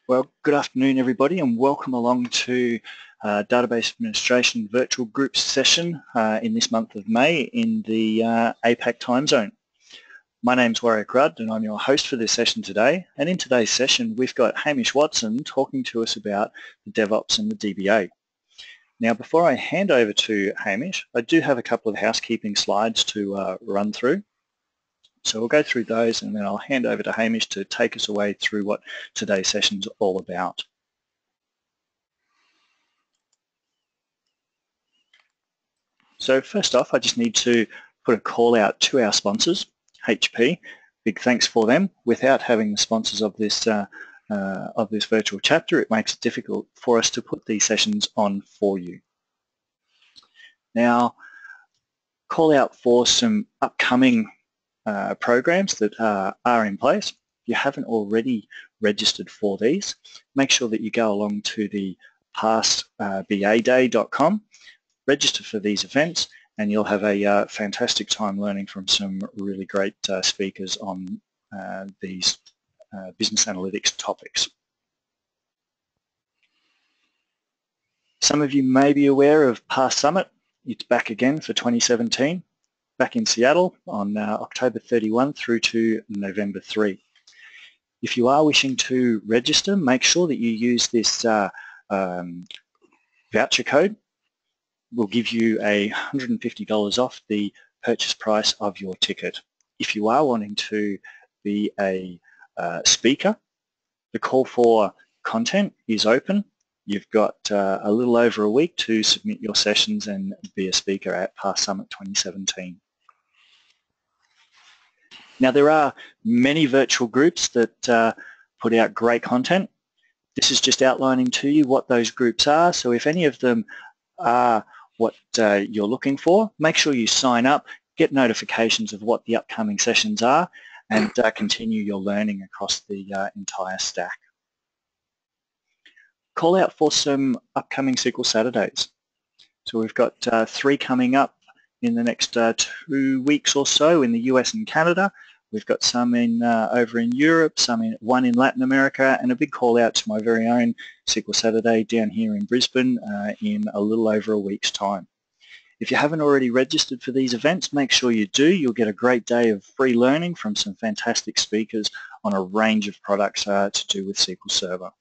Well, good afternoon, everybody, and welcome along to Database Administration Virtual Group session in this month of May in the APAC time zone. My name's Warwick Rudd, and I'm your host for this session today. And in today's session, we've got Hamish Watson talking to us about the DevOps and the DBA. Now, before I hand over to Hamish, I do have a couple of housekeeping slides to run through. So we'll go through those and then I'll hand over to Hamish to take us away through what today's session's all about. So first off, I just need to put a call out to our sponsors, HP. Big thanks for them. Without having the sponsors of this virtual chapter, it makes it difficult for us to put these sessions on for you. Now, call out for some upcoming programs that are in place. If you haven't already registered for these, make sure that you go along to the pastbaday.com, register for these events, and you'll have a fantastic time learning from some really great speakers on these business analytics topics. Some of you may be aware of Past Summit. It's back again for 2017, back in Seattle on October 31 through to November 3. If you are wishing to register, make sure that you use this voucher code. We'll give you $150 off the purchase price of your ticket. If you are wanting to be a speaker, the call for content is open. You've got a little over a week to submit your sessions and be a speaker at Past Summit 2017. Now, there are many virtual groups that put out great content. This is just outlining to you what those groups are. So if any of them are what you're looking for, make sure you sign up, get notifications of what the upcoming sessions are, and continue your learning across the entire stack. Call out for some upcoming SQL Saturdays. So we've got 3 coming up in the next 2 weeks or so in the US and Canada. We've got some over in Europe, one in Latin America, and a big call out to my very own SQL Saturday down here in Brisbane in a little over a week's time. If you haven't already registered for these events, make sure you do. You'll get a great day of free learning from some fantastic speakers on a range of products to do with SQL Server.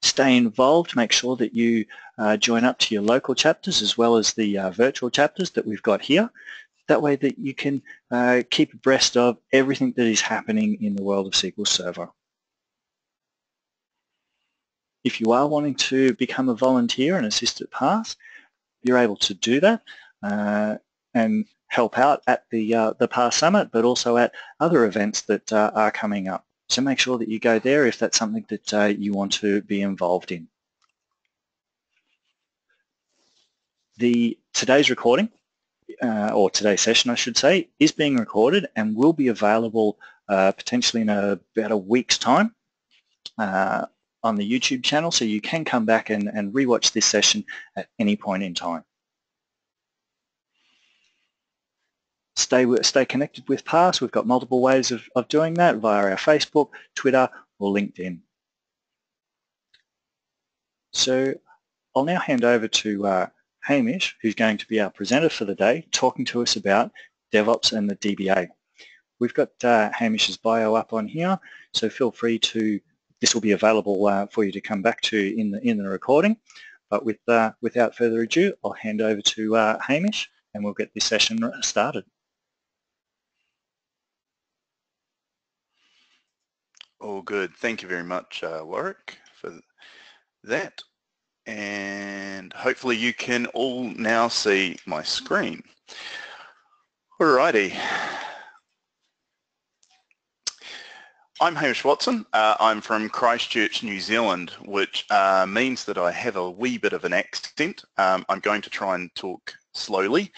Stay involved. Make sure that you join up to your local chapters as well as the virtual chapters that we've got here. That way that you can keep abreast of everything that is happening in the world of SQL Server. If you are wanting to become a volunteer and assist at PASS, you're able to do that and help out at the PASS Summit, but also at other events that are coming up. So make sure that you go there if that's something that you want to be involved in. Today's recording, or today's session I should say, is being recorded and will be available potentially in about a week's time on the YouTube channel, so you can come back and rewatch this session at any point in time. Stay connected with PASS. We've got multiple ways of doing that via our Facebook, Twitter, or LinkedIn. So I'll now hand over to Hamish, who's going to be our presenter for the day, talking to us about DevOps and the DBA. We've got Hamish's bio up on here, so feel free to, this will be available for you to come back to in the recording. But without further ado, I'll hand over to Hamish and we'll get this session started. All good. Thank you very much, Warwick, for that. And hopefully you can all now see my screen. Alrighty. I'm Hamish Watson. I'm from Christchurch, New Zealand, which means that I have a wee bit of an accent. I'm going to try and talk slowly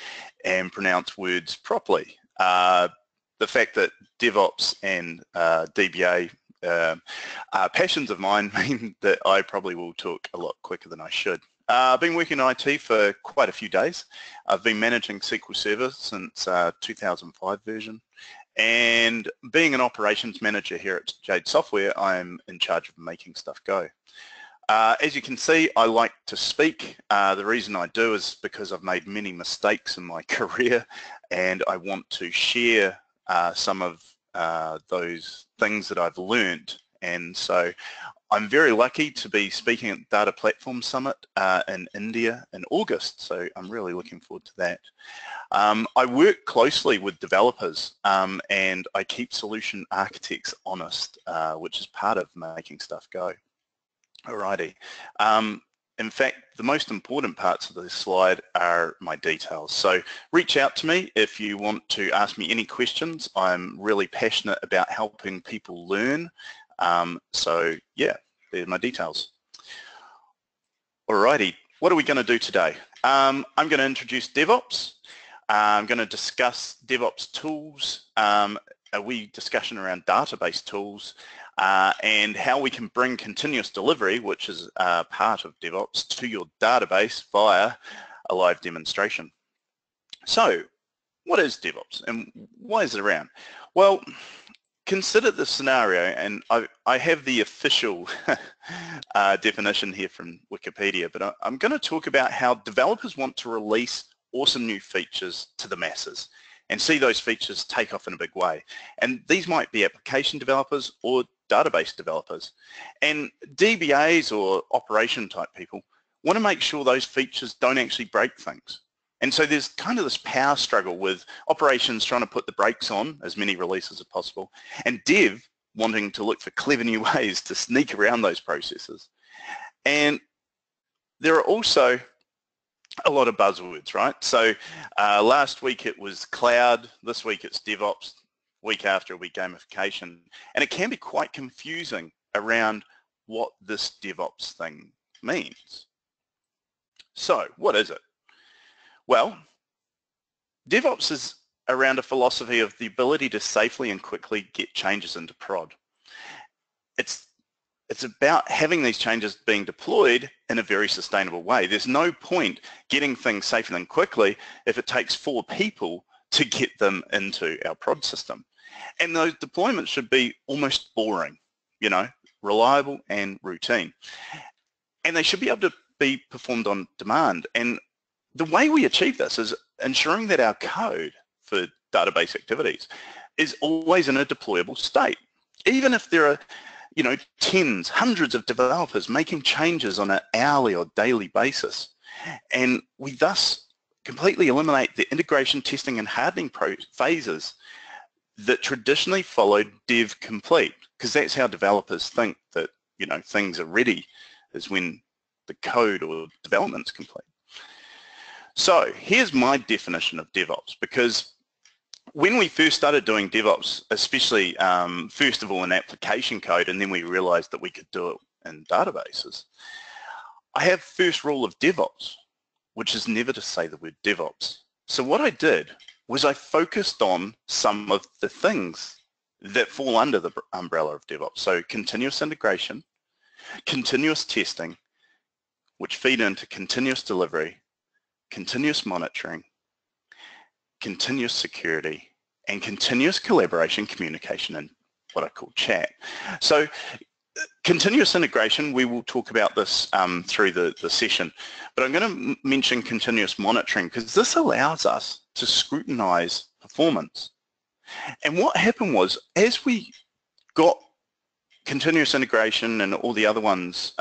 and pronounce words properly. The fact that DevOps and DBA passions of mine mean that I probably will talk a lot quicker than I should. I've been working in IT for quite a few days. I've been managing SQL Server since 2005 version, And being an operations manager here at Jade Software, I'm in charge of making stuff go. As you can see, I like to speak. The reason I do is because I've made many mistakes in my career, and I want to share some of those things that I've learned. And so I'm very lucky to be speaking at Data Platform Summit in India in August, so I'm really looking forward to that. I work closely with developers and I keep solution architects honest, which is part of making stuff go. Alrighty. In fact, the most important parts of this slide are my details. So reach out to me if you want to ask me any questions. I'm really passionate about helping people learn. So yeah, there's my details. Alrighty, what are we going to do today? I'm going to introduce DevOps. I'm going to discuss DevOps tools, a wee discussion around database tools, and how we can bring continuous delivery, which is part of DevOps, to your database via a live demonstration. So what is DevOps and why is it around? Well, consider the scenario, and I have the official definition here from Wikipedia, but I'm going to talk about how developers want to release awesome new features to the masses and see those features take off in a big way. And these might be application developers or database developers. And DBAs or operation type people want to make sure those features don't actually break things. And so there's kind of this power struggle with operations trying to put the brakes on as many releases as possible, and dev wanting to look for clever new ways to sneak around those processes. And there are also a lot of buzzwords, right? So last week it was cloud, this week it's DevOps, week after a week gamification, and it can be quite confusing around what this DevOps thing means. So what is it? Well, DevOps is around a philosophy of the ability to safely and quickly get changes into prod. It's about having these changes being deployed in a very sustainable way. There's no point getting things safely and quickly if it takes 4 people to get them into our prod system. And those deployments should be almost boring, you know, reliable and routine. And they should be able to be performed on demand. And the way we achieve this is ensuring that our code for database activities is always in a deployable state. Even if there are, you know, tens, hundreds of developers making changes on an hourly or daily basis. And we thus completely eliminate the integration, testing and hardening phases that traditionally followed dev complete, because that's how developers think that, you know, things are ready, is when the code or development's complete. So here's my definition of DevOps, because when we first started doing DevOps, especially first of all in application code, and then we realized that we could do it in databases, I have first rule of DevOps, which is never to say the word DevOps. So what I did was I focused on some of the things that fall under the umbrella of DevOps. So continuous integration, continuous testing, which feed into continuous delivery, continuous monitoring, continuous security, and continuous collaboration, communication, and what I call chat. So continuous integration, we will talk about this through the session, but I'm going to mention continuous monitoring because this allows us to scrutinize performance. And what happened was, as we got continuous integration and all the other ones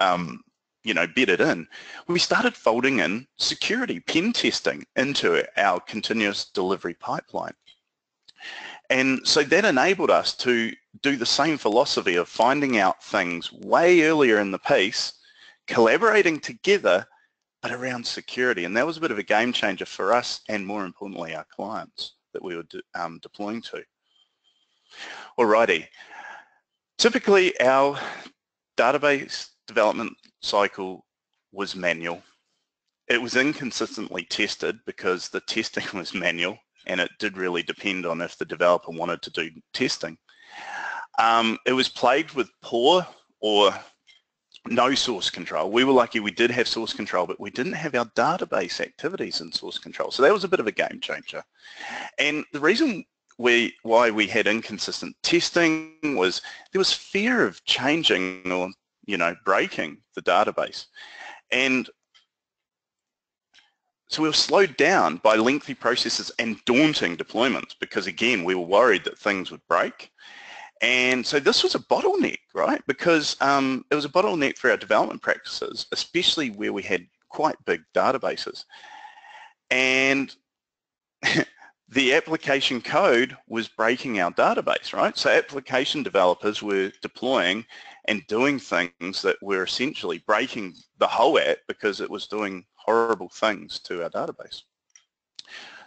you know, bedded in, we started folding in security, pen testing into our continuous delivery pipeline. And so that enabled us to do the same philosophy of finding out things way earlier in the piece, collaborating together, but around security. And that was a bit of a game changer for us and, more importantly, our clients that we were deploying to. Alrighty. Typically, our database development cycle was manual. It was inconsistently tested because the testing was manual, and it did really depend on if the developer wanted to do testing. It was plagued with poor or no source control. We were lucky we did have source control, but we didn't have our database activities in source control. So that was a bit of a game changer. And the reason why we had inconsistent testing was there was fear of changing or, breaking the database. And so we were slowed down by lengthy processes and daunting deployments because, again, we were worried that things would break. And so this was a bottleneck, right? Because it was a bottleneck for our development practices, especially where we had quite big databases. And the application code was breaking our database, right? So application developers were deploying and doing things that were essentially breaking the whole app because it was doing horrible things to our database.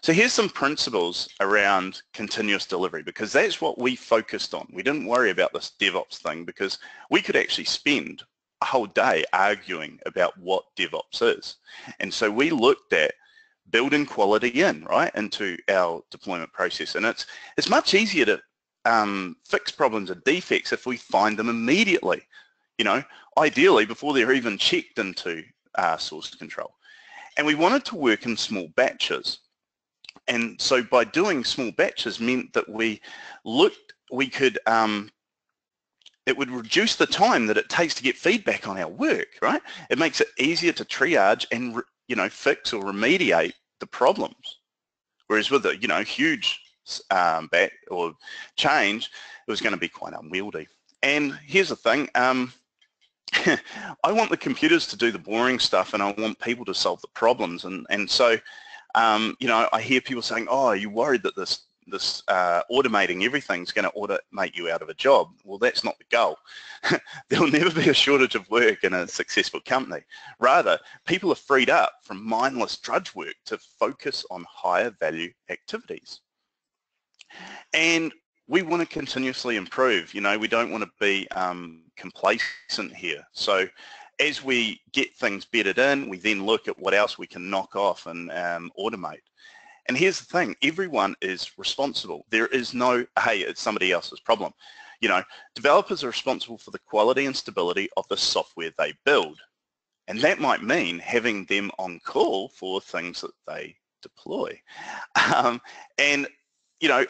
So here's some principles around continuous delivery, because that's what we focused on. We didn't worry about this DevOps thing because we could actually spend a whole day arguing about what DevOps is. And so we looked at building quality in, right, into our deployment process. And it's much easier to fix problems or defects if we find them immediately, ideally before they're even checked into source control. And we wanted to work in small batches. And so by doing small batches meant that it would reduce the time that it takes to get feedback on our work, right? It makes it easier to triage and, fix or remediate the problems. Whereas with a, huge bat or change, it was going to be quite unwieldy. And here's the thing, I want the computers to do the boring stuff and I want people to solve the problems. And so, I hear people saying, oh, are you worried that this automating everything's going to automate you out of a job? Well, that's not the goal. There will never be a shortage of work in a successful company. Rather, people are freed up from mindless drudge work to focus on higher value activities. And we want to continuously improve. We don't want to be complacent here. So as we get things bedded in, we then look at what else we can knock off and automate. And here's the thing, everyone is responsible. There is no, hey, it's somebody else's problem. Developers are responsible for the quality and stability of the software they build. And that might mean having them on call for things that they deploy.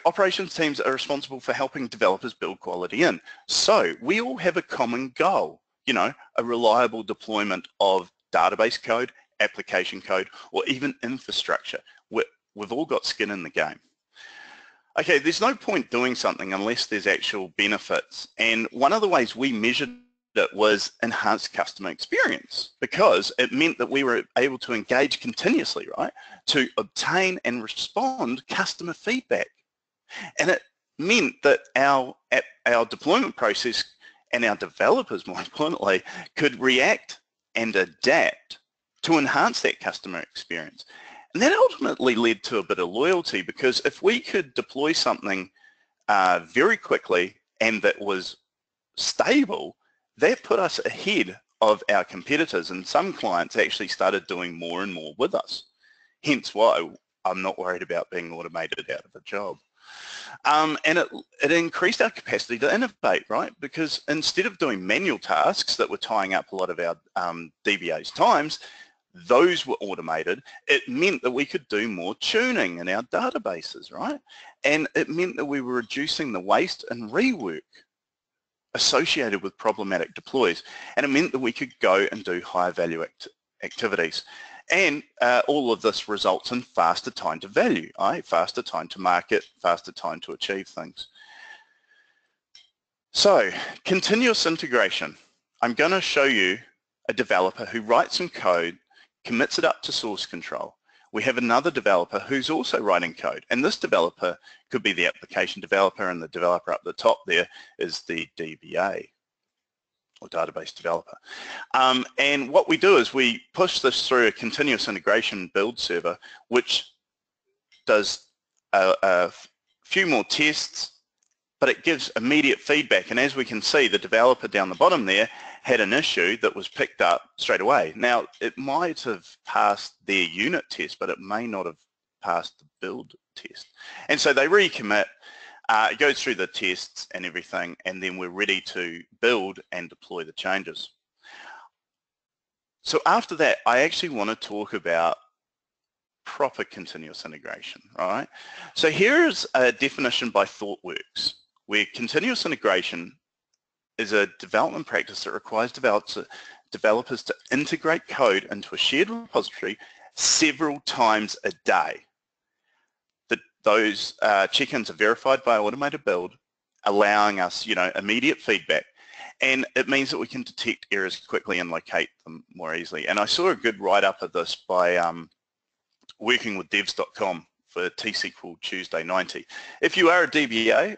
Operations teams are responsible for helping developers build quality in. So we all have a common goal, a reliable deployment of database code, application code, or even infrastructure. We've all got skin in the game. Okay, there's no point doing something unless there's actual benefits. And one of the ways we measured it was enhanced customer experience, because it meant that we were able to engage continuously, right, to obtain and respond customer feedback. And it meant that our deployment process and our developers, more importantly, could react and adapt to enhance that customer experience. And that ultimately led to a bit of loyalty, because if we could deploy something very quickly and that was stable, that put us ahead of our competitors, and some clients actually started doing more and more with us. Hence why I'm not worried about being automated out of a job. And it increased our capacity to innovate, right? Because instead of doing manual tasks that were tying up a lot of our DBA's times, those were automated. It meant that we could do more tuning in our databases, right? And it meant that we were reducing the waste and rework associated with problematic deploys. And it meant that we could go and do higher value activities. And all of this results in faster time to value, right? Faster time to market, faster time to achieve things. So, continuous integration. I'm going to show you a developer who writes some code, commits it up to source control. We have another developer who's also writing code, and this developer could be the application developer, and the developer up the top there is the DBA, or database developer. And what we do is we push this through a continuous integration build server, which does a few more tests, but it gives immediate feedback. And as we can see, the developer down the bottom there had an issue that was picked up straight away. Now, it might have passed their unit test, but it may not have passed the build test. And so they recommit, it goes through the tests and everything, and then we're ready to build and deploy the changes. So after that, I actually want to talk about proper continuous integration, right? So here's a definition by ThoughtWorks, where continuous integration is a development practice that requires developers to integrate code into a shared repository several times a day. Those check-ins are verified by automated build, allowing us, immediate feedback. And it means that we can detect errors quickly and locate them more easily. And I saw a good write-up of this by working with devs.com for T-SQL Tuesday 90. If you are a DBA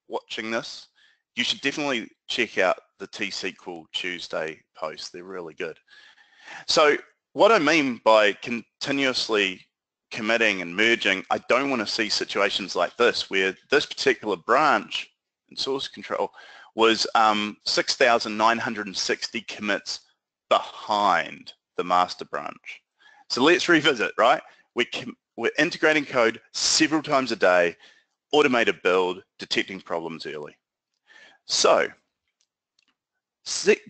watching this, you should definitely check out the T-SQL Tuesday posts. They're really good. So what I mean by continuously committing and merging, I don't want to see situations like this where this particular branch in source control was 6,960 commits behind the master branch. So let's revisit, right? We're integrating code several times a day, automated build, detecting problems early. So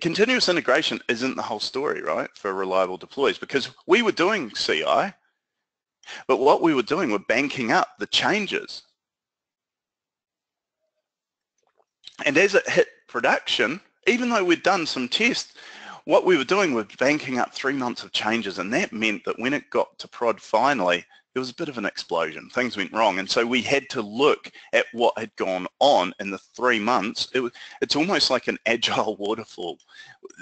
continuous integration isn't the whole story, right, for reliable deploys, because we were doing CI, but what we were doing, we're banking up the changes. And as it hit production, even though we'd done some tests, what we were doing was banking up 3 months of changes, and that meant that when it got to prod finally, there was a bit of an explosion. Things went wrong, and so we had to look at what had gone on in the 3 months. It's almost like an agile waterfall.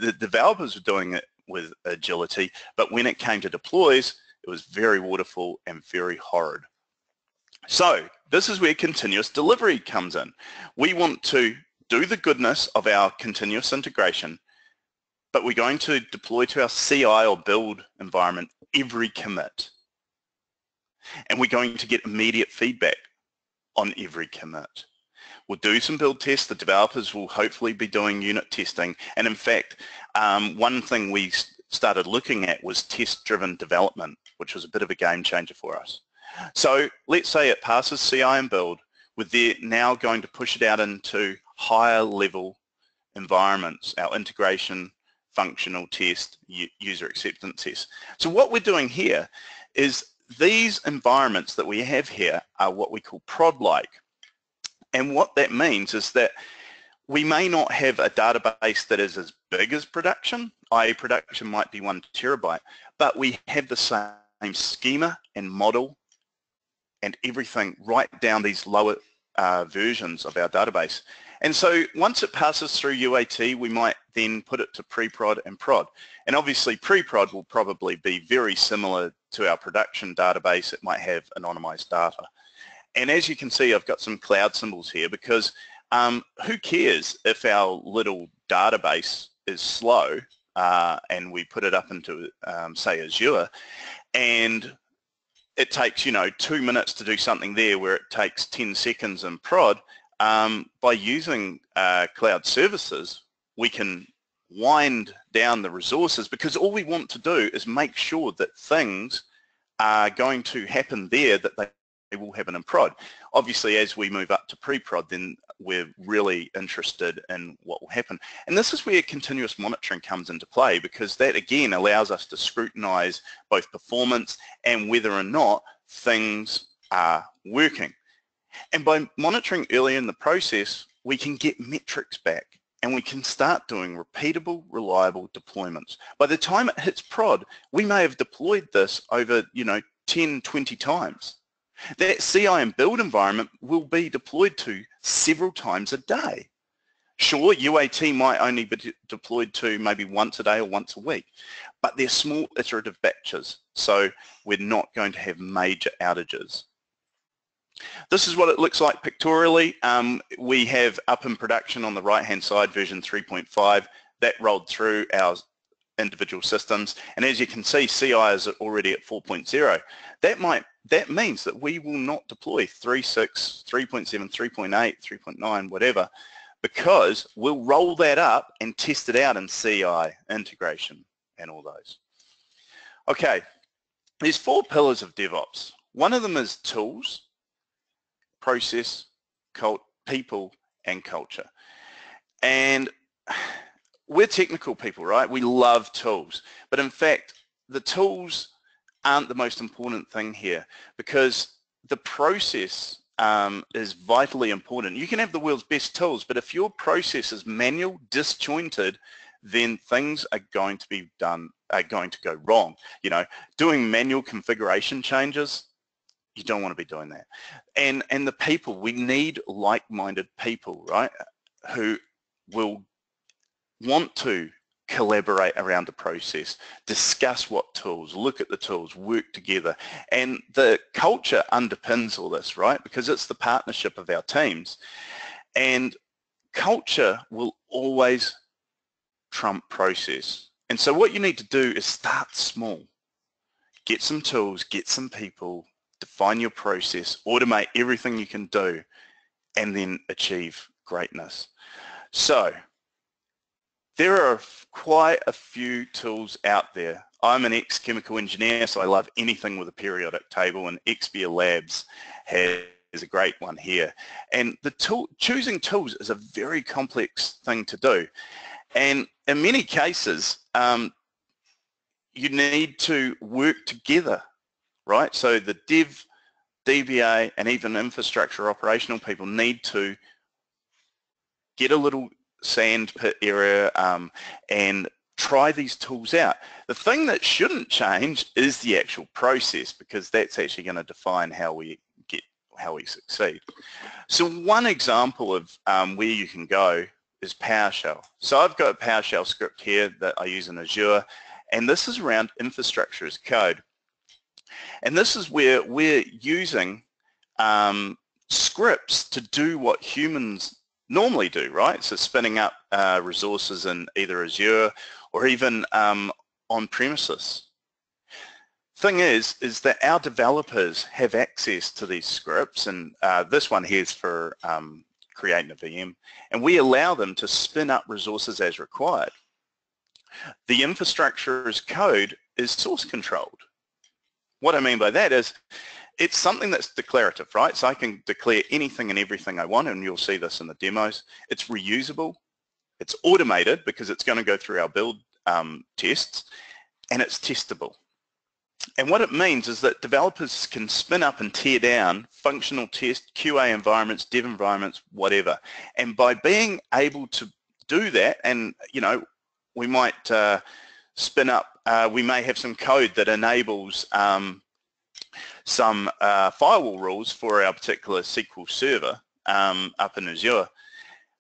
The developers were doing it with agility, but when it came to deploys, it was very waterfall and very horrid. So this is where continuous delivery comes in. We want to do the goodness of our continuous integration, but we're going to deploy to our CI or build environment every commit. And we're going to get immediate feedback on every commit. We'll do some build tests. The developers will hopefully be doing unit testing. And in fact, one thing we started looking at was test-driven development, which was a bit of a game changer for us. So let's say it passes CI and build. We're now going to push it out into higher level environments, our integration, functional test, user acceptance test. So what we're doing here is these environments that we have here are what we call prod-like. And what that means is that we may not have a database that is as big as production, i.e. production might be 1 terabyte, but we have the same schema and model and everything right down these lower versions of our database. And so once it passes through UAT, we might then put it to pre-prod and prod. And obviously pre-prod will probably be very similar to our production database. It might have anonymized data. And as you can see, I've got some cloud symbols here because who cares if our little database is slow and we put it up into, say, Azure, and it takes, 2 minutes to do something there where it takes 10 seconds in prod. By using cloud services, we can wind down the resources because all we want to do is make sure that things are going to happen there that they will happen in prod. Obviously, as we move up to pre-prod, then we're really interested in what will happen. And this is where continuous monitoring comes into play because that, again, allows us to scrutinize both performance and whether or not things are working. And by monitoring early in the process, we can get metrics back and we can start doing repeatable, reliable deployments. By the time it hits prod, we may have deployed this over, 10, 20 times. That CI and build environment will be deployed to several times a day. Sure, UAT might only be deployed to maybe once a day or once a week, but they're small iterative batches, so we're not going to have major outages. This is what it looks like pictorially. We have up in production on the right-hand side version 3.5 that rolled through our individual systems, and as you can see, CI is already at 4.0. That means that we will not deploy 3.6, 3.7, 3.8, 3.9, whatever, because we'll roll that up and test it out in CI integration and all those. Okay, there's 4 pillars of DevOps. One of them is tools, process, people, and culture. And we're technical people, right? We love tools. But in fact, the tools aren't the most important thing here, because the process is vitally important. You can have the world's best tools, but if your process is manual, disjointed, then things are going to go wrong. You know, doing manual configuration changes, you don't want to be doing that. And the people, we need like-minded people, right, who will want to collaborate around the process, discuss what tools, look at the tools, work together. And the culture underpins all this, right? Because it's the partnership of our teams. And culture will always trump process. And so what you need to do is start small. Get some tools, get some people, define your process, automate everything you can do, and then achieve greatness. So there are quite a few tools out there. I'm an ex-chemical engineer, so I love anything with a periodic table, and XBA Labs has a great one here. And choosing tools is a very complex thing to do. And in many cases, you need to work together, right? So the dev, DBA, and even infrastructure operational people need to get a little sandpit area and try these tools out. The thing that shouldn't change is the actual process, because that's actually going to define how we succeed. So one example of where you can go is PowerShell. So I've got a PowerShell script here that I use in Azure, and this is around infrastructure as code. And this is where we're using scripts to do what humans normally do, right? So spinning up resources in either Azure or even on premises. Thing is that our developers have access to these scripts, and this one here is for creating a VM, and we allow them to spin up resources as required. The infrastructure as code is source controlled. What I mean by that is it's something that's declarative, right? So I can declare anything and everything I want, and you'll see this in the demos. It's reusable, it's automated because it's going to go through our build tests, and it's testable. And what it means is that developers can spin up and tear down functional test, QA environments, dev environments, whatever. And by being able to do that, and you know, we might spin up, we may have some code that enables some firewall rules for our particular SQL server up in Azure.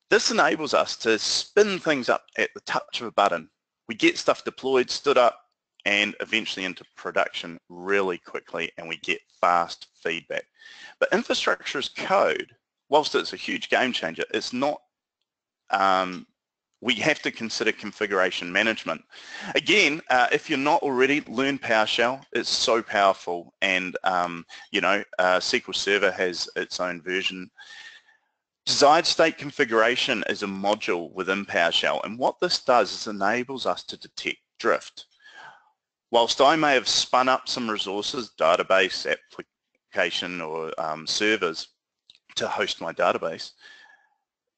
This enables us to spin things up at the touch of a button. We get stuff deployed, stood up, and eventually into production really quickly, and we get fast feedback. But infrastructure as code, whilst it's a huge game changer, it's not, we have to consider configuration management. Again, if you're not already, learn PowerShell. It's so powerful, and you know, SQL Server has its own version. Desired state configuration is a module within PowerShell, and what this does is enables us to detect drift. Whilst I may have spun up some resources, database, application, or servers to host my database,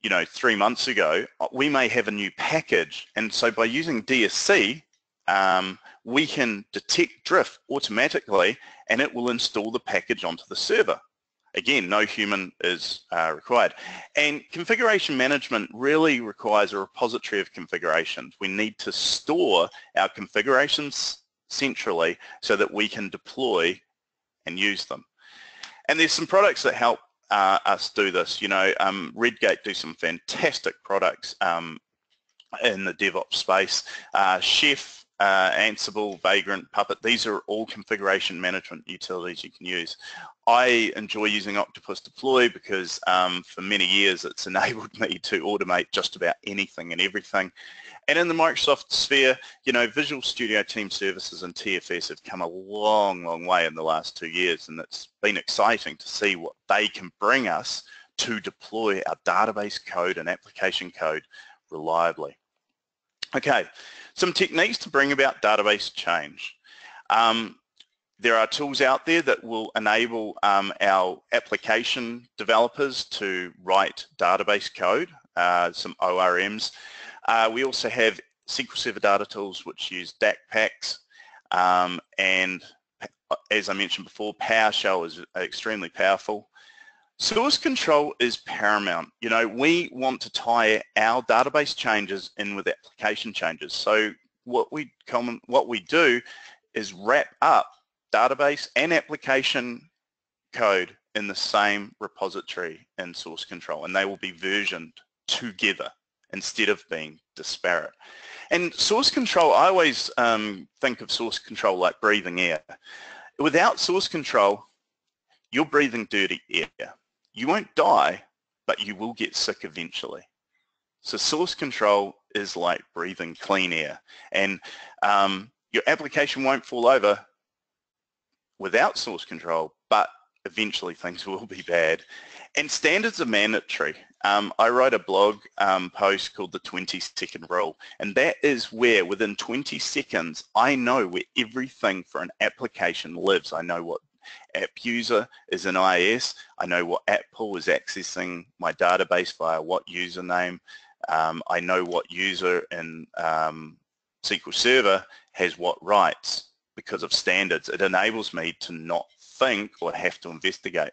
you know, 3 months ago, we may have a new package, and so by using DSC, we can detect drift automatically, and it will install the package onto the server. Again, no human is required. And configuration management really requires a repository of configurations. We need to store our configurations centrally so that we can deploy and use them. And there's some products that help us do this. You know, Redgate do some fantastic products in the DevOps space. Chef, Ansible, Vagrant, Puppet, these are all configuration management utilities you can use. I enjoy using Octopus Deploy because for many years it's enabled me to automate just about anything and everything. And in the Microsoft sphere, you know, Visual Studio Team Services and TFS have come a long, long way in the last 2 years, and it's been exciting to see what they can bring us to deploy our database code and application code reliably. Okay, some techniques to bring about database change. There are tools out there that will enable our application developers to write database code, some ORMs. We also have SQL Server data tools which use DACPACs and as I mentioned before, PowerShell is extremely powerful. Source control is paramount. You know, we want to tie our database changes in with application changes. So what we do is wrap up database and application code in the same repository in source control, and they will be versioned together instead of being disparate. And source control, I always think of source control like breathing air. Without source control, you're breathing dirty air. You won't die, but you will get sick eventually. So source control is like breathing clean air, and your application won't fall over without source control, but eventually things will be bad. And standards are mandatory. I wrote a blog post called the 20-second rule, and that is where within 20 seconds I know where everything for an application lives. I know what app user is in IIS, I know what app pool is accessing my database via what username, I know what user in SQL Server has what rights because of standards. It enables me to not think or have to investigate.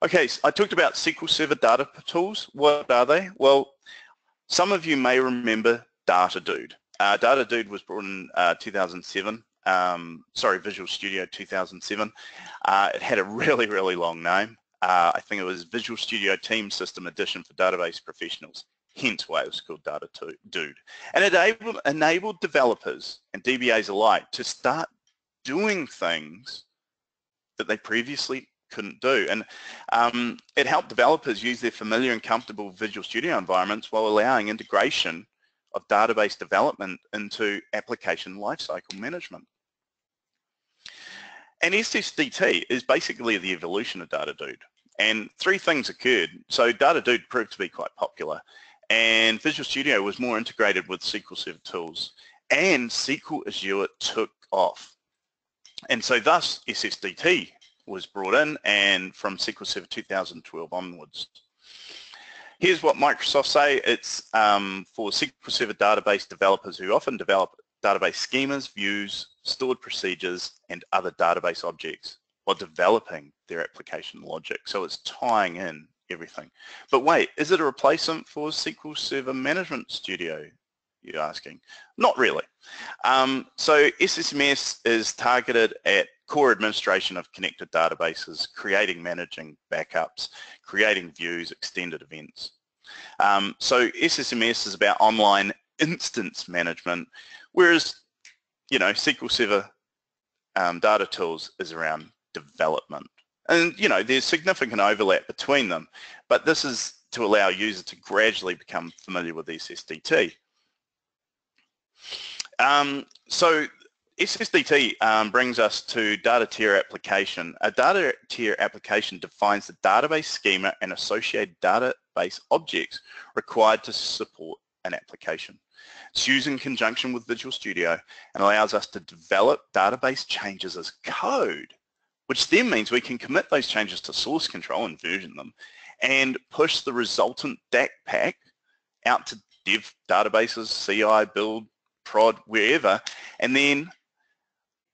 Okay, so I talked about SQL Server data tools. What are they? Well, some of you may remember DataDude. DataDude was brought in 2007. Visual Studio 2007. It had a really long name. I think it was Visual Studio Team System Edition for Database Professionals, hence why it was called DataDude. And it enabled developers and DBAs alike to start doing things that they previously couldn't do. And it helped developers use their familiar and comfortable Visual Studio environments while allowing integration of database development into application lifecycle management. And SSDT is basically the evolution of DataDude. And three things occurred. So DataDude proved to be quite popular, and Visual Studio was more integrated with SQL Server tools, and SQL Azure took off. And so thus SSDT was brought in, and from SQL Server 2012 onwards. Here's what Microsoft say. It's for SQL Server database developers who often develop database schemas, views, stored procedures, and other database objects while developing their application logic. So it's tying in everything. But wait, is it a replacement for SQL Server Management Studio, you're asking? Not really. So SSMS is targeted at core administration of connected databases, creating, managing backups, creating views, extended events. So SSMS is about online instance management, whereas, you know, SQL Server data tools is around development. And, you know, there's significant overlap between them, but this is to allow users to gradually become familiar with SSDT. So SSDT brings us to data tier application. A data tier application defines the database schema and associated database objects required to support an application. It's used in conjunction with Visual Studio and allows us to develop database changes as code, which then means we can commit those changes to source control and version them and push the resultant DACPAC out to dev databases, CI, build, prod, wherever, and then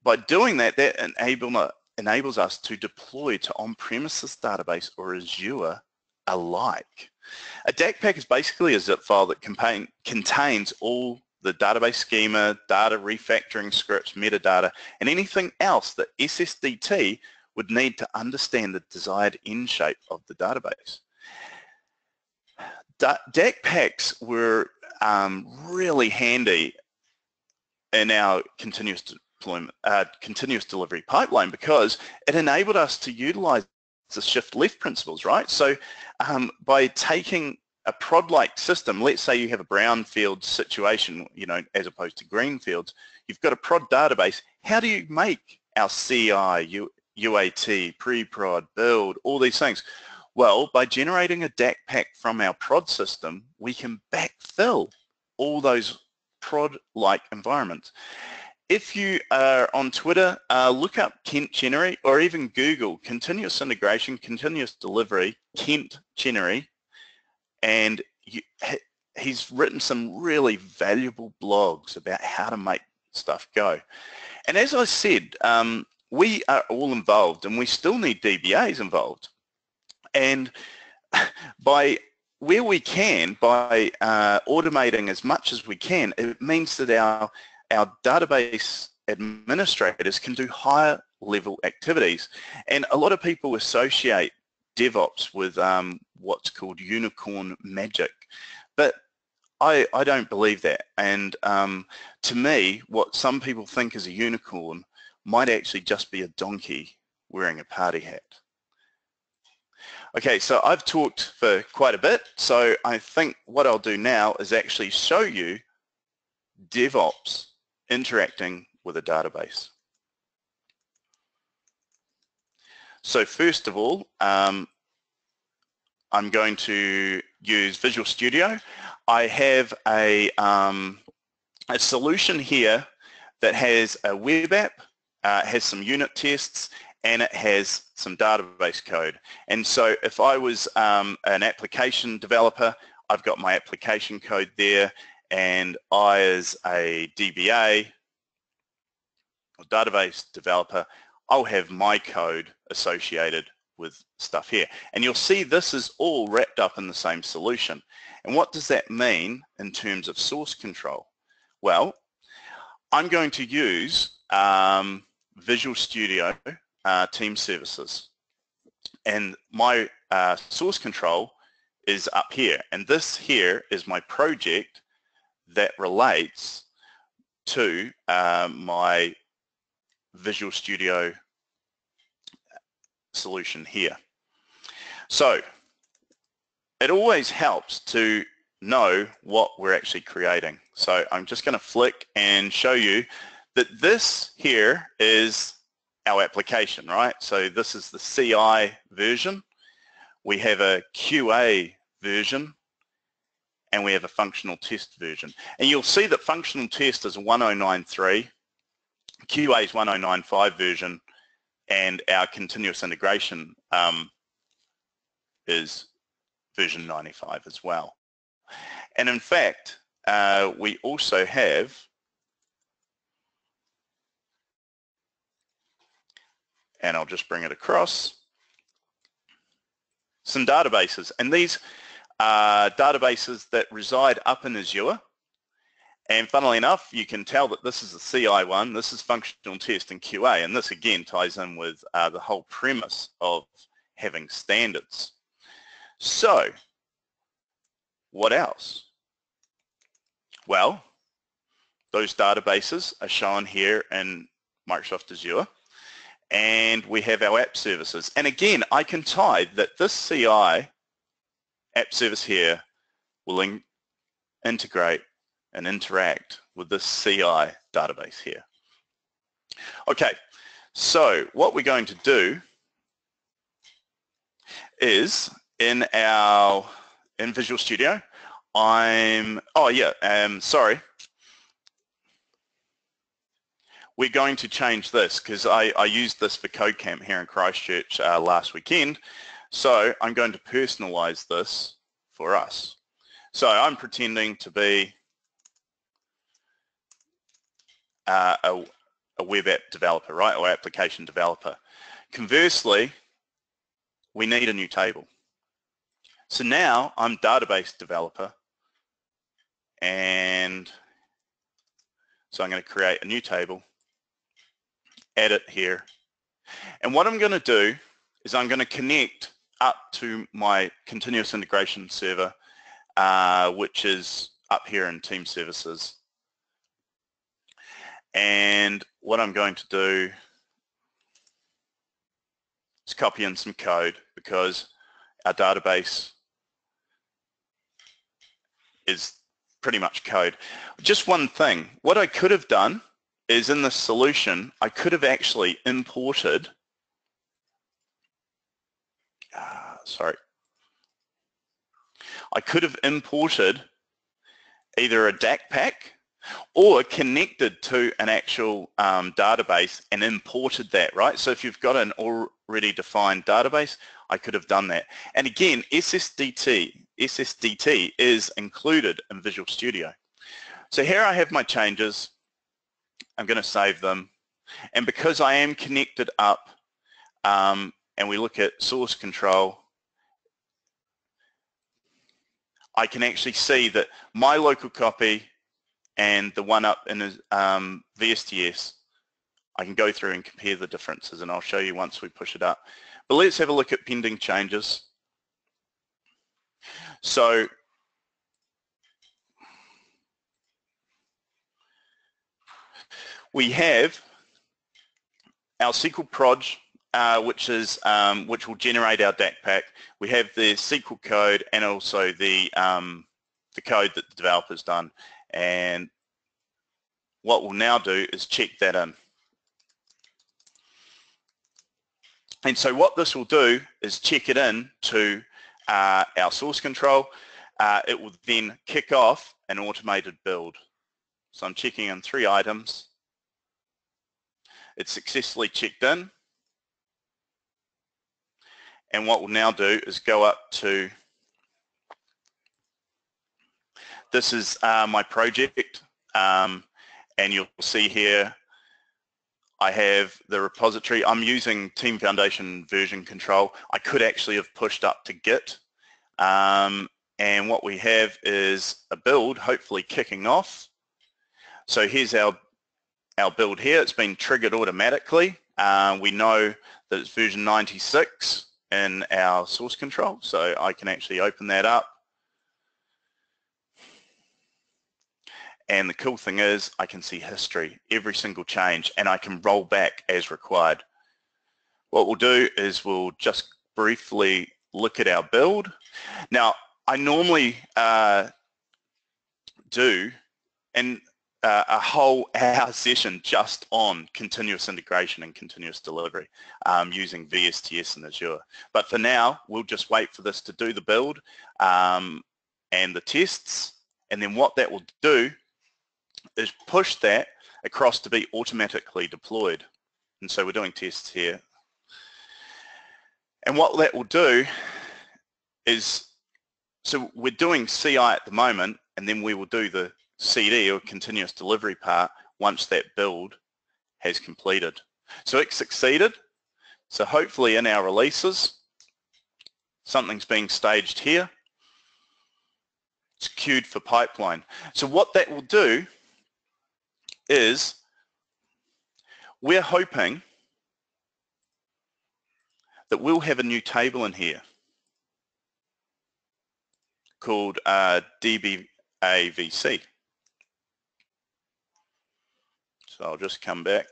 by doing that, that enables us to deploy to on-premises database or Azure alike. A DACPAC is basically a zip file that contains all the database schema, data refactoring scripts, metadata, and anything else that SSDT would need to understand the desired end shape of the database. DACPACs were really handy in our continuous delivery pipeline because it enabled us to utilize the shift left principles, right? So by taking a prod-like system, let's say you have a brownfield situation, you know, as opposed to greenfields, you've got a prod database. How do you make our CI, UAT, pre-prod, build, all these things? Well, by generating a DACPAC from our prod system, we can backfill all those prod-like environments. If you are on Twitter, look up Kent Chenery, or even Google continuous integration, continuous delivery, Kent Chenery, and he's written some really valuable blogs about how to make stuff go. And as I said, we are all involved, and we still need DBAs involved. And by where we can, by automating as much as we can, it means that our database administrators can do higher level activities. And a lot of people associate DevOps with what's called unicorn magic, but I don't believe that. And to me, what some people think is a unicorn might actually just be a donkey wearing a party hat. Okay, so I've talked for quite a bit, so I think what I'll do now is actually show you DevOps interacting with a database. So first of all, I'm going to use Visual Studio. I have a solution here that has a web app, has some unit tests, and it has some database code. And so if I was an application developer, I've got my application code there, and I, as a DBA or database developer, I'll have my code associated with stuff here. And you'll see this is all wrapped up in the same solution. And what does that mean in terms of source control? Well, I'm going to use Visual Studio Team Services, and my source control is up here, and this here is my project that relates to my Visual Studio solution here. So it always helps to know what we're actually creating. So I'm just going to flick and show you that this here is our application, right? So this is the CI version. We have a QA version, and we have a functional test version. And you'll see that functional test is 1093, QA is 1095 version, and our continuous integration is version 95 as well. And in fact, we also have and I'll just bring it across, some databases. And these are databases that reside up in Azure. And funnily enough, you can tell that this is the CI one, this is functional test and QA, and this again ties in with the whole premise of having standards. So, what else? Well, those databases are shown here in Microsoft Azure. And we have our app services. And again, I can tie that this CI app service here will integrate and interact with this CI database here. Okay, so what we're going to do is in Visual Studio, we're going to change this because I used this for Code Camp here in Christchurch last weekend. So I'm going to personalize this for us. So I'm pretending to be a web app developer, right, or application developer. Conversely, we need a new table. So now I'm database developer, and so I'm going to create a new table, add it here, and what I'm going to do is I'm going to connect up to my continuous integration server, which is up here in Team Services. And what I'm going to do is copy in some code because our database is pretty much code. Just one thing, what I could have done is in the solution, I could have actually imported, I could have imported either a DACPAC or connected to an actual database and imported that, right? So if you've got an already defined database, I could have done that. And again, SSDT is included in Visual Studio. So here I have my changes. I'm going to save them, And because I am connected up, and we look at source control, I can actually see that my local copy and the one up in VSTS, I can go through and compare the differences, and I'll show you once we push it up. But let's have a look at pending changes. So we have our SQL proj, which will generate our DACPAC. We have the SQL code and also the code that the developer's done. And what we'll now do is check that in. And so what this will do is check it in to our source control. It will then kick off an automated build. So I'm checking in 3 items. It's successfully checked in. And what we'll now do is go up to, this is my project, and you'll see here I have the repository. I'm using Team Foundation version control. I could actually have pushed up to Git, and what we have is a build hopefully kicking off. So here's our build here. It's been triggered automatically. We know that it's version 96 in our source control, so I can actually open that up. And the cool thing is I can see history, every single change, and I can roll back as required. What we'll do is we'll just briefly look at our build. Now, I normally do a whole hour session just on continuous integration and continuous delivery using VSTS and Azure. But for now, we'll just wait for this to do the build and the tests, and then what that will do is push that across to be automatically deployed. And so we're doing tests here. And what that will do is, so we're doing CI at the moment, and then we will do the CD or continuous delivery part once that build has completed. So it succeeded. So hopefully in our releases, something's being staged here. It's queued for pipeline. So what that will do is we're hoping that we'll have a new table in here called DBA VC. So I'll just come back.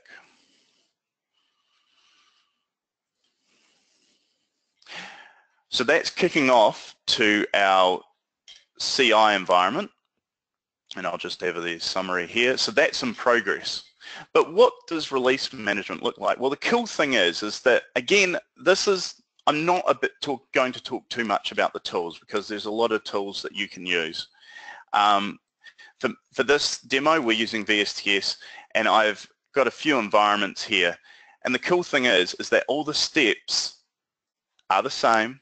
So that's kicking off to our CI environment, and I'll just have the summary here. So that's in progress. But what does release management look like? Well, the cool thing is that, again, I'm not going to talk too much about the tools because there's a lot of tools that you can use. For this demo, we're using VSTS, and I've got a few environments here. And the cool thing is that all the steps are the same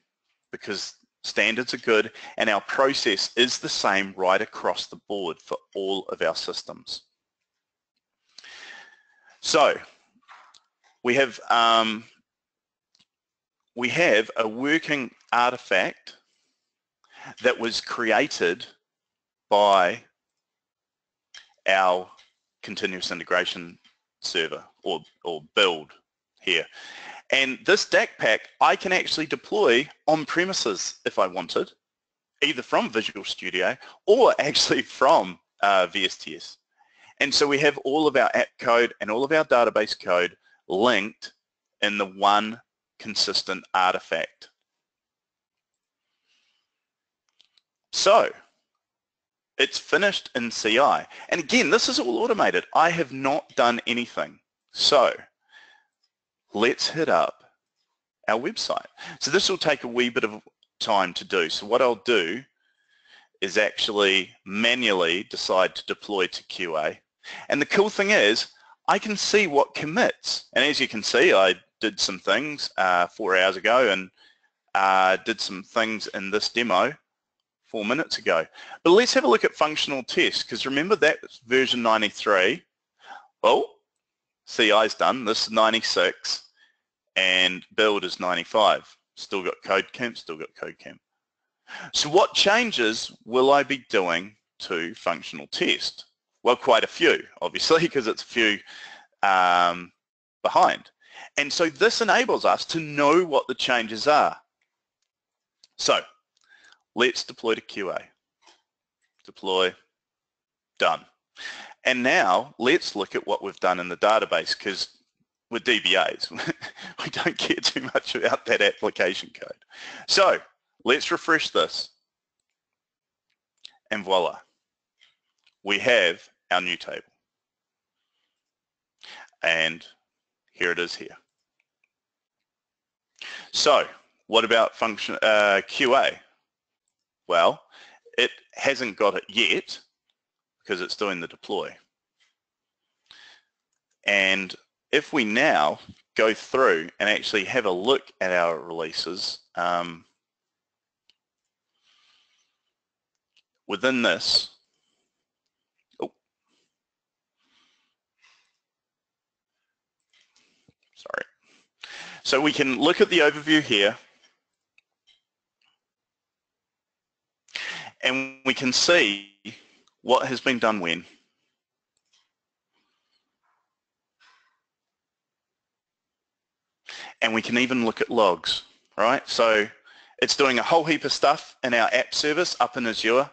because standards are good, and our process is the same right across the board for all of our systems. So we have a working artifact that was created by our continuous integration server or build here. And this DACPAC I can actually deploy on premises if I wanted, either from Visual Studio or actually from VSTS. And so we have all of our app code and all of our database code linked in the one consistent artifact. So it's finished in CI. And again, this is all automated. I have not done anything. So let's hit up our website. So this will take a wee bit of time to do. So what I'll do is actually manually decide to deploy to QA. And the cool thing is I can see what commits. And as you can see, I did some things 4 hours ago and did some things in this demo 4 minutes ago. But let's have a look at functional tests, because remember that was version 93. Oh, CI's done. This is 96 and build is 95. Still got code camp, still got code camp. So what changes will I be doing to functional test? Well, quite a few, obviously, because it's a few behind. And so this enables us to know what the changes are. So let's deploy to QA. Deploy, done. And now let's look at what we've done in the database, because with DBAs, we don't care too much about that application code. So let's refresh this. And voila, we have our new table. And here it is here. So what about function QA? Well, it hasn't got it yet because it's doing the deploy. And if we now go through and actually have a look at our releases, within this, sorry. So we can look at the overview here, and we can see what has been done when. And we can even look at logs, right? So it's doing a whole heap of stuff in our app service up in Azure,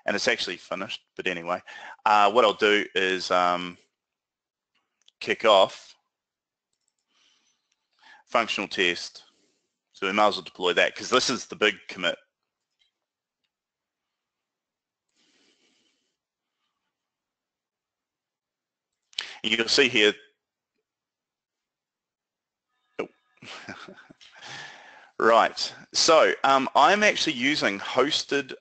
and it's actually finished, but anyway. What I'll do is kick off functional test. So we might as well deploy that, because this is the big commit. And you'll see here, right, so I'm actually using hosted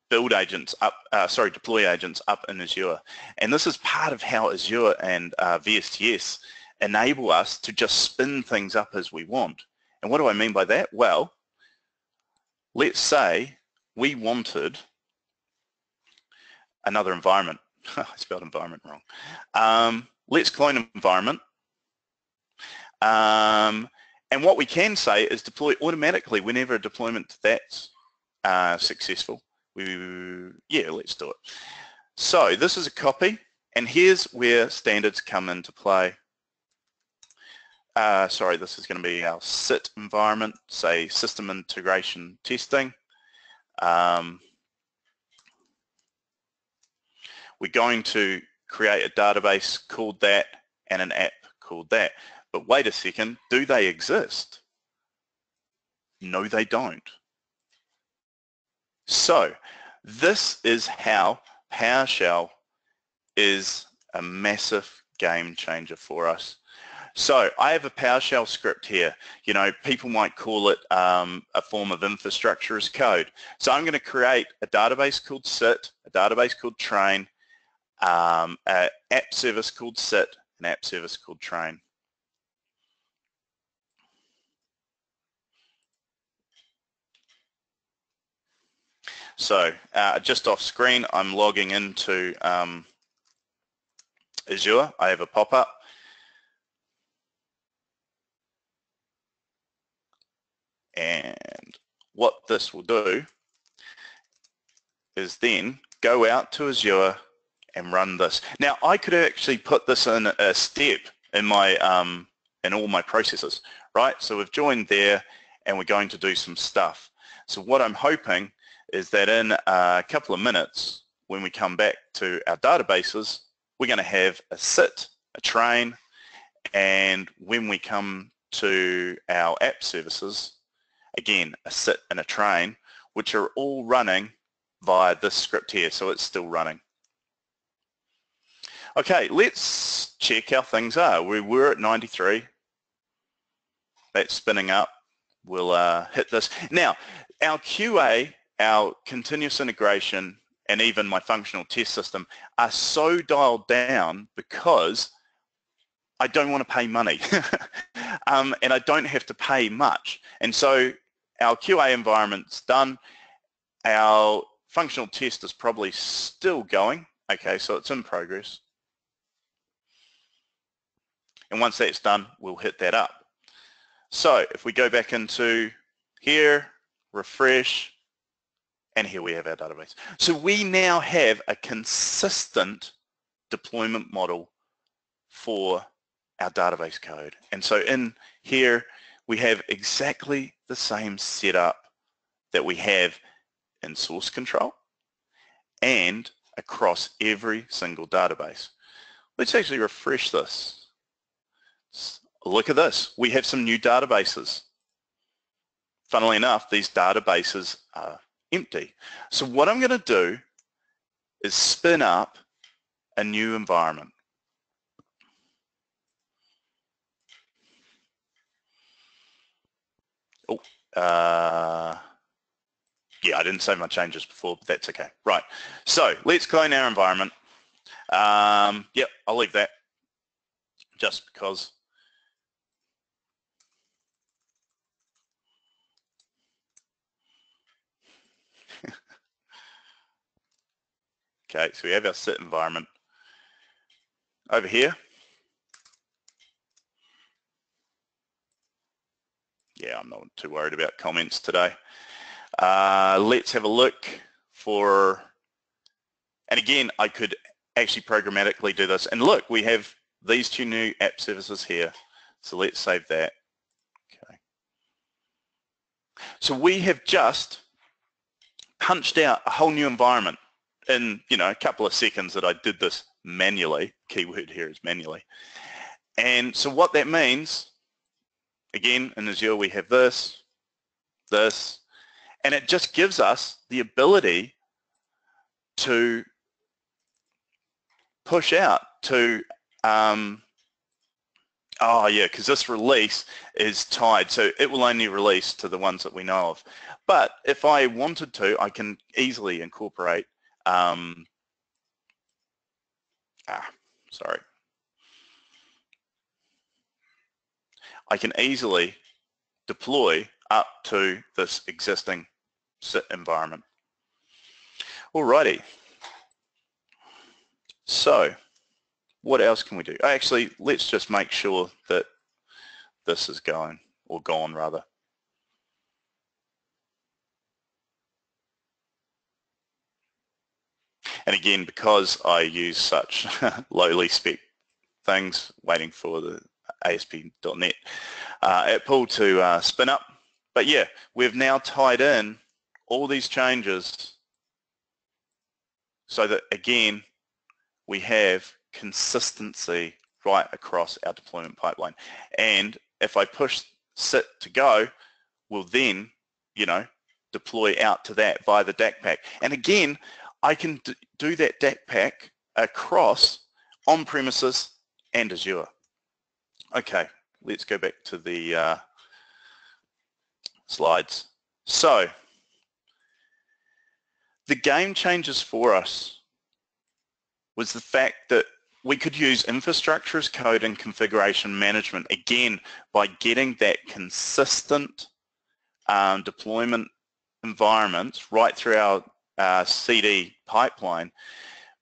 build agents up, deploy agents up in Azure. And this is part of how Azure and VSTS enable us to just spin things up as we want. And what do I mean by that? Well, let's say we wanted another environment. I spelled environment wrong. Let's clone environment. And what we can say is deploy automatically whenever a deployment that's successful. Yeah, let's do it. So this is a copy, and here's where standards come into play. Sorry, this is going to be our SIT environment, say system integration testing. We're going to create a database called that and an app called that. But wait a second, do they exist? No, they don't. So this is how PowerShell is a massive game changer for us. So I have a PowerShell script here. You know, people might call it a form of infrastructure as code. So I'm going to create a database called SIT, a database called train, an app service called SIT, an app service called train. So just off screen, I'm logging into Azure. I have a pop-up. And what this will do is then go out to Azure and run this. Now, I could actually put this in a step in my in all my processes, right? So we've joined there, and we're going to do some stuff. So what I'm hoping is that in a couple of minutes, when we come back to our databases, we're going to have a SIT, a train, and when we come to our app services, again, a SIT and a train, which are all running via this script here, so it's still running. Okay, let's check how things are. We were at 93. That's spinning up. We'll hit this. Now, our QA, our continuous integration, and even my functional test system are so dialed down because I don't want to pay money and I don't have to pay much. And so our QA environment's done. Our functional test is probably still going. Okay, so it's in progress. And once that's done, we'll hit that up. So if we go back into here, refresh, and here we have our database. So we now have a consistent deployment model for our database code. And so in here, we have exactly the same setup that we have in source control and across every single database. Let's actually refresh this. Look at this. We have some new databases. Funnily enough, these databases are empty. So what I'm going to do is spin up a new environment. Yeah, I didn't save my changes before, but that's okay. Right, so let's clone our environment. Yep, I'll leave that just because. Okay, so we have our sit environment over here. Yeah, I'm not too worried about comments today. Let's have a look for, and again, I could actually programmatically do this. And look, we have these two new app services here. So let's save that. Okay. So we have just punched out a whole new environment in, a couple of seconds that I did this manually. Keyword here is manually. And so what that means, again, in Azure we have this, and it just gives us the ability to push out to, oh yeah, because this release is tied, so it will only release to the ones that we know of. But if I wanted to, I can easily incorporate, I can easily deploy up to this existing sit environment. Alrighty. So what else can we do? Actually, let's just make sure that this is going, or gone rather. And again, because I use such lowly spec things, waiting for the ASP.NET at pull to spin up. But yeah, we've now tied in all these changes so that, again, we have consistency right across our deployment pipeline. And if I push sit to go, we'll then, deploy out to that via the DACPAC. And again, I can do that DACPAC across on-premises and Azure. Okay, let's go back to the slides. So the game changers for us was the fact that we could use infrastructure as code and configuration management, again, by getting that consistent deployment environments right through our CD pipeline,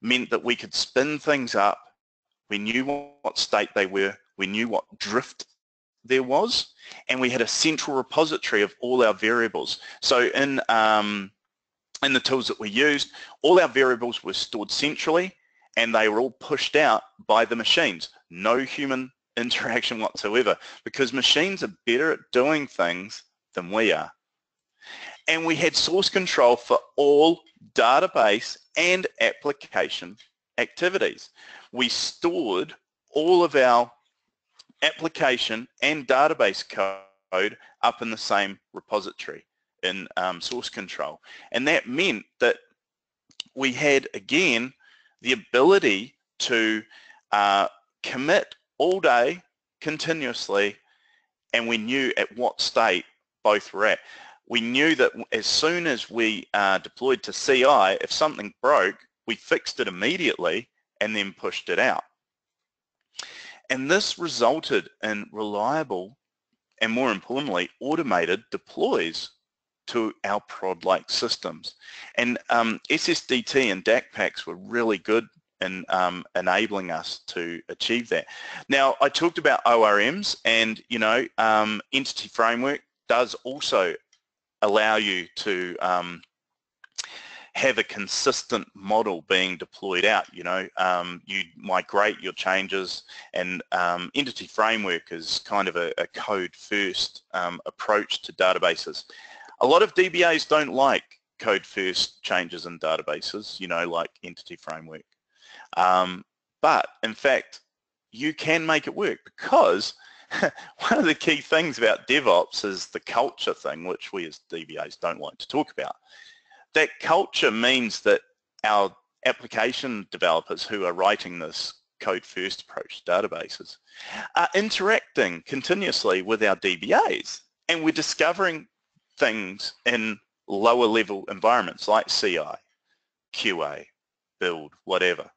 meant that we could spin things up. We knew what state they were, we knew what drift there was, and we had a central repository of all our variables. So in the tools that we used, all our variables were stored centrally, and they were all pushed out by the machines. No human interaction whatsoever, because machines are better at doing things than we are. And we had source control for all database and application activities. We stored all of our application and database code up in the same repository in source control. And that meant that we had, again, the ability to commit all day continuously, and we knew at what state both were at. We knew that as soon as we deployed to CI, if something broke, we fixed it immediately and then pushed it out. And this resulted in reliable and, more importantly, automated deploys to our prod-like systems. And SSDT and DACPACs were really good in enabling us to achieve that. Now, I talked about ORMs, and Entity Framework does also allow you to have a consistent model being deployed out. You migrate your changes, and Entity Framework is kind of a code-first approach to databases. A lot of DBAs don't like code-first changes in databases, like Entity Framework. But in fact, you can make it work, because one of the key things about DevOps is the culture thing, which we as DBAs don't like to talk about. That culture means that our application developers who are writing this code-first approach to databases are interacting continuously with our DBAs, and we're discovering things in lower level environments like CI, QA, build, whatever.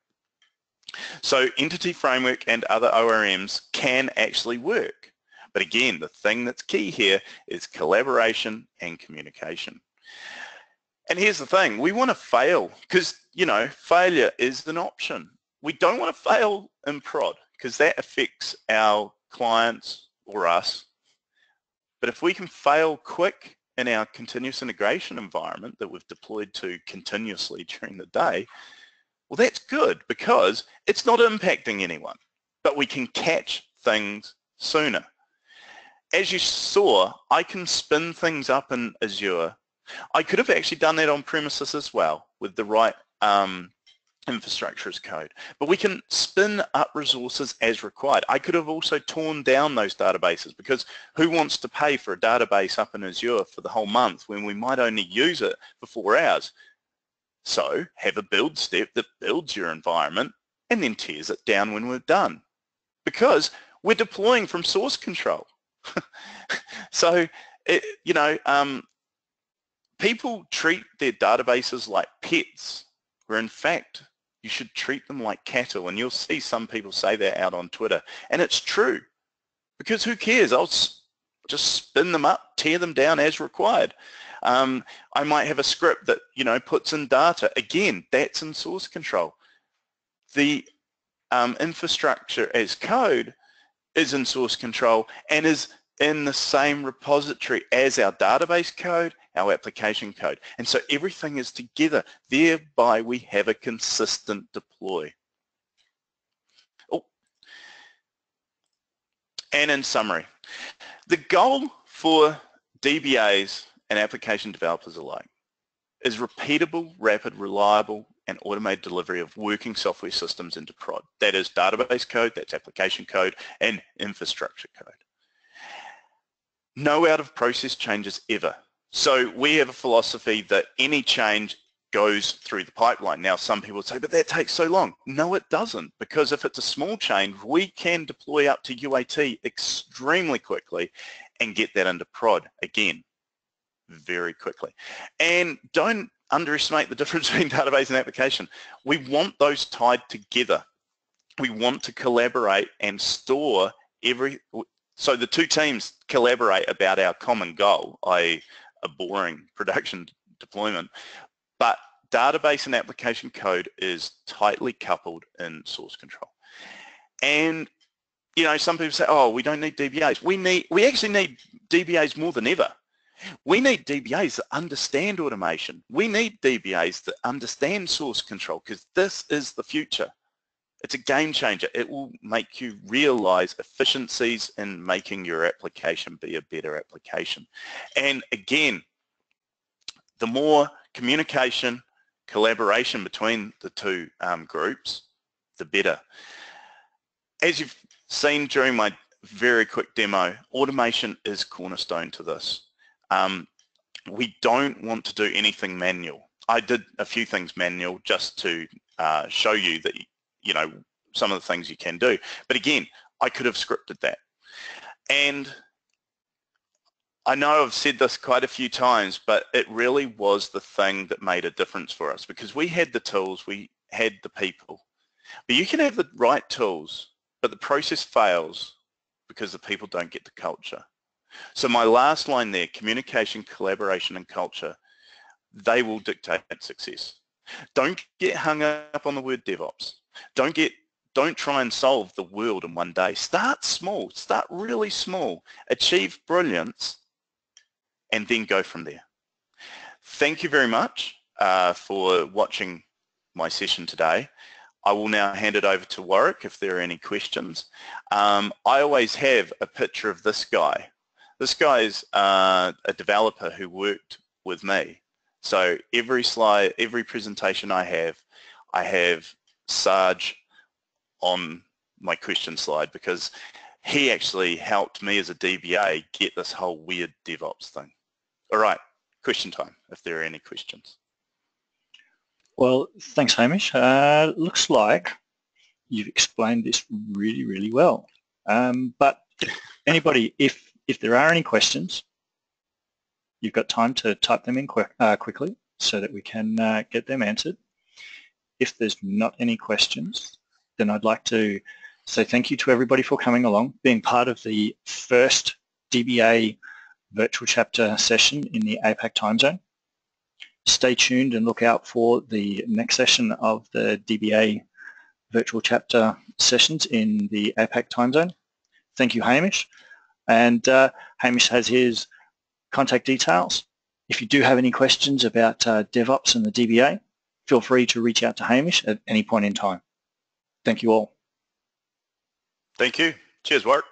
So Entity Framework and other ORMs can actually work. But again, the thing that's key here is collaboration and communication. And here's the thing, we want to fail, because, failure is an option. We don't want to fail in prod, because that affects our clients or us. But if we can fail quick in our continuous integration environment that we've deployed to continuously during the day, well, that's good, because it's not impacting anyone, but we can catch things sooner. As you saw, I can spin things up in Azure. I could have actually done that on premises as well with the right infrastructure as code, but we can spin up resources as required. I could have also torn down those databases, because who wants to pay for a database up in Azure for the whole month when we might only use it for 4 hours? So have a build step that builds your environment and then tears it down when we're done, because we're deploying from source control. So, people treat their databases like pets, where in fact you should treat them like cattle, and you'll see some people say that out on Twitter, and it's true, because who cares? I'll just spin them up, tear them down as required. I might have a script that puts in data. Again, that's in source control. The infrastructure as code is in source control and is in the same repository as our database code, our application code. And so everything is together. Thereby we have a consistent deploy. Oh. And in summary, the goal for DBAs and application developers alike is repeatable, rapid, reliable, and automated delivery of working software systems into prod. That is database code, that's application code, and infrastructure code. No out-of-process changes ever. So we have a philosophy that any change goes through the pipeline. Now, some people say, but that takes so long. No, it doesn't, because if it's a small change, we can deploy up to UAT extremely quickly and get that into prod again very quickly. And don't underestimate the difference between database and application. We want those tied together. We want to collaborate and store so the two teams collaborate about our common goal, i.e. a boring production deployment, but database and application code is tightly coupled in source control. And some people say, oh, we don't need DBAs. We actually need DBAs more than ever. We need DBAs that understand automation. We need DBAs that understand source control, because this is the future. It's a game changer. It will make you realize efficiencies in making your application be a better application. And again, the more communication, collaboration between the two groups, the better. As you've seen during my very quick demo, automation is cornerstone to this. We don't want to do anything manual. I did a few things manual just to show you that some of the things you can do. But again, I could have scripted that. And I know I've said this quite a few times, but it really was the thing that made a difference for us, because we had the tools, we had the people. But you can have the right tools, but the process fails because the people don't get the culture. So my last line there, communication, collaboration, and culture, they will dictate success. Don't get hung up on the word DevOps. Don't try and solve the world in one day. Start small. Start really small. Achieve brilliance, and then go from there. Thank you very much for watching my session today. I will now hand it over to Warwick if there are any questions. I always have a picture of this guy. This guy is a developer who worked with me. So every slide, every presentation I have Sarge on my question slide because he actually helped me as a DBA get this whole weird DevOps thing. All right, question time, if there are any questions. Well, thanks, Hamish. Looks like you've explained this really, really well. But anybody, if there are any questions, you've got time to type them in quickly so that we can get them answered. If there's not any questions, then I'd like to say thank you to everybody for coming along, being part of the first DBA virtual chapter session in the APAC time zone. Stay tuned and look out for the next session of the DBA virtual chapter sessions in the APAC time zone. Thank you, Hamish. And Hamish has his contact details. If you do have any questions about DevOps and the DBA, feel free to reach out to Hamish at any point in time. Thank you all. Thank you. Cheers, Warwick.